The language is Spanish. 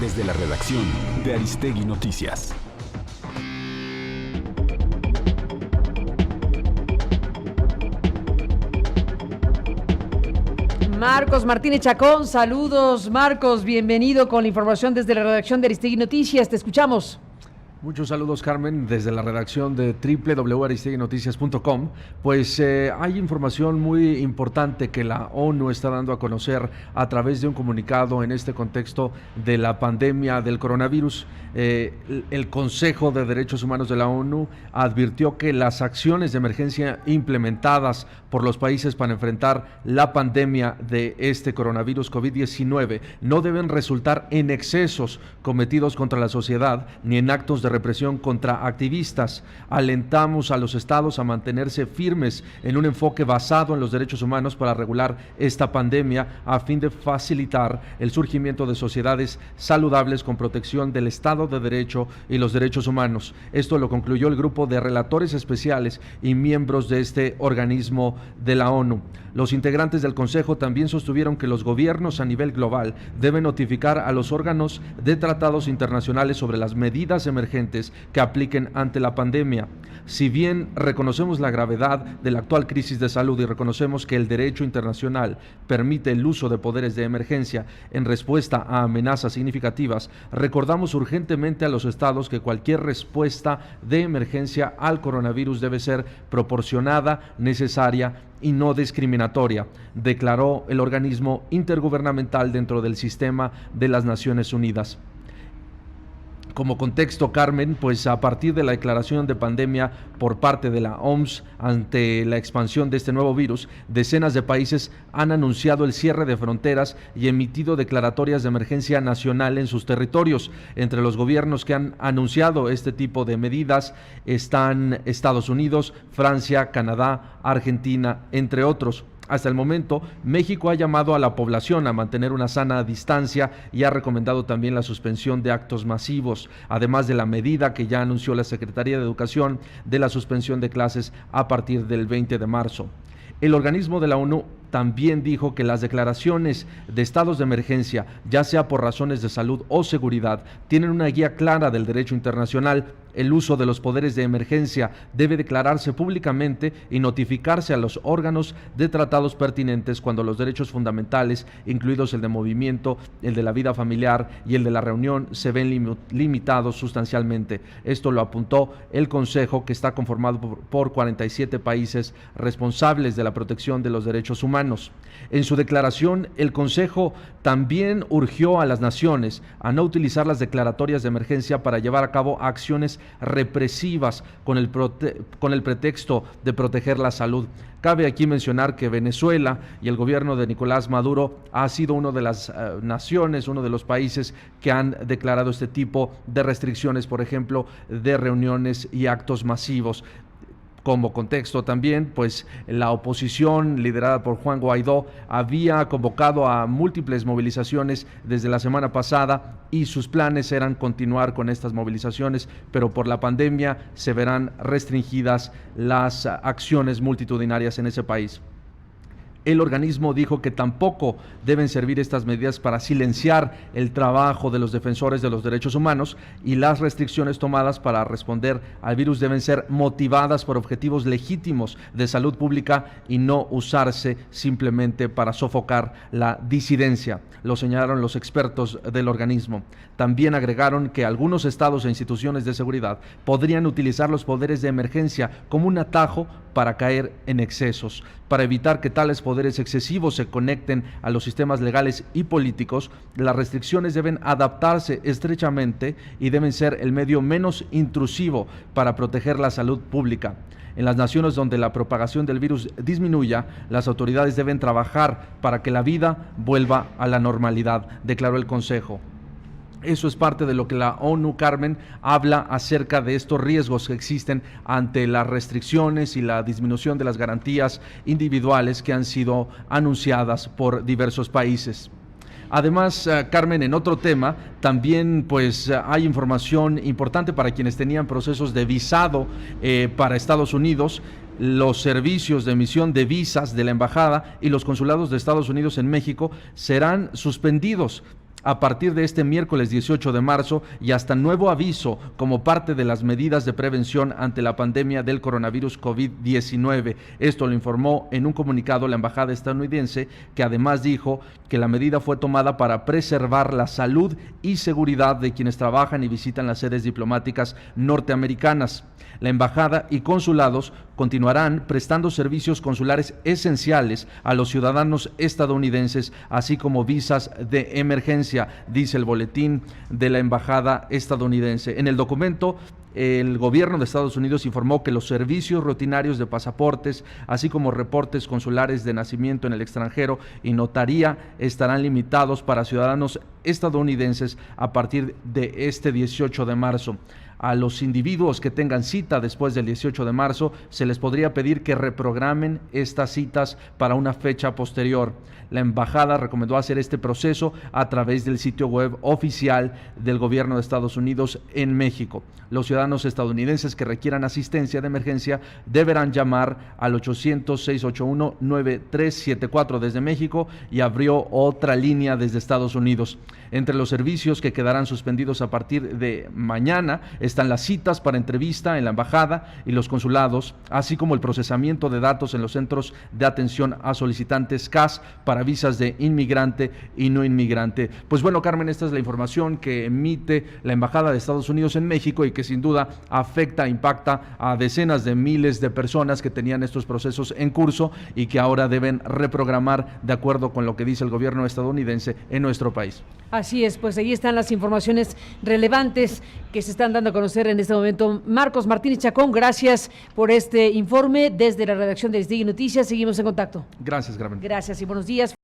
desde la redacción de Aristegui Noticias. Marcos Martínez Chacón, saludos Marcos, bienvenido con la información desde la redacción de Aristegui Noticias, te escuchamos. Muchos saludos, Carmen, desde la redacción de www.aristeguinoticias.com. Pues hay información muy importante que la ONU está dando a conocer a través de un comunicado en este contexto de la pandemia del coronavirus. El Consejo de Derechos Humanos de la ONU advirtió que las acciones de emergencia implementadas por los países para enfrentar la pandemia de este coronavirus COVID-19 no deben resultar en excesos cometidos contra la sociedad ni en actos de represión contra activistas. Alentamos a los estados a mantenerse firmes en un enfoque basado en los derechos humanos para regular esta pandemia a fin de facilitar el surgimiento de sociedades saludables con protección del Estado de Derecho y los derechos humanos. Esto lo concluyó el grupo de relatores especiales y miembros de este organismo de la ONU. Los integrantes del Consejo también sostuvieron que los gobiernos a nivel global deben notificar a los órganos de tratados internacionales sobre las medidas emergentes que apliquen ante la pandemia. Si bien reconocemos la gravedad de la actual crisis de salud y reconocemos que el derecho internacional permite el uso de poderes de emergencia en respuesta a amenazas significativas, recordamos urgentemente a los estados que cualquier respuesta de emergencia al coronavirus debe ser proporcionada, necesaria y no discriminatoria, declaró el organismo intergubernamental dentro del sistema de las Naciones Unidas. Como contexto, Carmen, pues a partir de la declaración de pandemia por parte de la OMS ante la expansión de este nuevo virus, decenas de países han anunciado el cierre de fronteras y emitido declaratorias de emergencia nacional en sus territorios. Entre los gobiernos que han anunciado este tipo de medidas están Estados Unidos, Francia, Canadá, Argentina, entre otros. Hasta el momento, México ha llamado a la población a mantener una sana distancia y ha recomendado también la suspensión de actos masivos, además de la medida que ya anunció la Secretaría de Educación de la suspensión de clases a partir del 20 de marzo. El organismo de la ONU también dijo que las declaraciones de estados de emergencia, ya sea por razones de salud o seguridad, tienen una guía clara del derecho internacional. El uso de los poderes de emergencia debe declararse públicamente y notificarse a los órganos de tratados pertinentes cuando los derechos fundamentales, incluidos el de movimiento, el de la vida familiar y el de la reunión, se ven limitados sustancialmente. Esto lo apuntó el Consejo, que está conformado por 47 países responsables de la protección de los derechos humanos. En su declaración, el Consejo también urgió a las naciones a no utilizar las declaratorias de emergencia para llevar a cabo acciones represivas con el pretexto de proteger la salud. Cabe aquí mencionar que Venezuela y el gobierno de Nicolás Maduro ha sido una de las naciones, uno de los países que han declarado este tipo de restricciones, por ejemplo, de reuniones y actos masivos. Como contexto también, pues la oposición liderada por Juan Guaidó había convocado a múltiples movilizaciones desde la semana pasada y sus planes eran continuar con estas movilizaciones, pero por la pandemia se verán restringidas las acciones multitudinarias en ese país. El organismo dijo que tampoco deben servir estas medidas para silenciar el trabajo de los defensores de los derechos humanos, y las restricciones tomadas para responder al virus deben ser motivadas por objetivos legítimos de salud pública y no usarse simplemente para sofocar la disidencia, lo señalaron los expertos del organismo. También agregaron que algunos estados e instituciones de seguridad podrían utilizar los poderes de emergencia como un atajo para caer en excesos. Para evitar que tales poderes excesivos se conecten a los sistemas legales y políticos, las restricciones deben adaptarse estrechamente y deben ser el medio menos intrusivo para proteger la salud pública. En las naciones donde la propagación del virus disminuya, las autoridades deben trabajar para que la vida vuelva a la normalidad, declaró el Consejo. Eso es parte de lo que la ONU, Carmen, habla acerca de estos riesgos que existen ante las restricciones y la disminución de las garantías individuales que han sido anunciadas por diversos países. Además, Carmen, en otro tema, también pues hay información importante para quienes tenían procesos de visado para Estados Unidos. Los servicios de emisión de visas de la Embajada y los consulados de Estados Unidos en México serán suspendidos a partir de este miércoles 18 de marzo y hasta nuevo aviso como parte de las medidas de prevención ante la pandemia del coronavirus COVID-19. Esto lo informó en un comunicado la embajada estadounidense, que además dijo que la medida fue tomada para preservar la salud y seguridad de quienes trabajan y visitan las sedes diplomáticas norteamericanas. La embajada y consulados continuarán prestando servicios consulares esenciales a los ciudadanos estadounidenses, así como visas de emergencia, dice el boletín de la embajada estadounidense. En el documento, el gobierno de Estados Unidos informó que los servicios rutinarios de pasaportes, así como reportes consulares de nacimiento en el extranjero y notaría, estarán limitados para ciudadanos estadounidenses a partir de este 18 de marzo. A los individuos que tengan cita después del 18 de marzo se les podría pedir que reprogramen estas citas para una fecha posterior. La embajada recomendó hacer este proceso a través del sitio web oficial del gobierno de Estados Unidos en México. Los ciudadanos estadounidenses que requieran asistencia de emergencia deberán llamar al 800-681-9374 desde México, y abrió otra línea desde Estados Unidos. Entre los servicios que quedarán suspendidos a partir de mañana están las citas para entrevista en la embajada y los consulados, así como el procesamiento de datos en los centros de atención a solicitantes CAS para visas de inmigrante y no inmigrante. Pues bueno, Carmen, esta es la información que emite la Embajada de Estados Unidos en México y que sin duda afecta, impacta a decenas de miles de personas que tenían estos procesos en curso y que ahora deben reprogramar de acuerdo con lo que dice el gobierno estadounidense en nuestro país. Así es, pues ahí están las informaciones relevantes que se están dando a conocer en este momento. Marcos Martínez Chacón, gracias por este informe desde la redacción de Aristegui Noticias. Seguimos en contacto. Gracias, Carmen. Gracias y buenos días.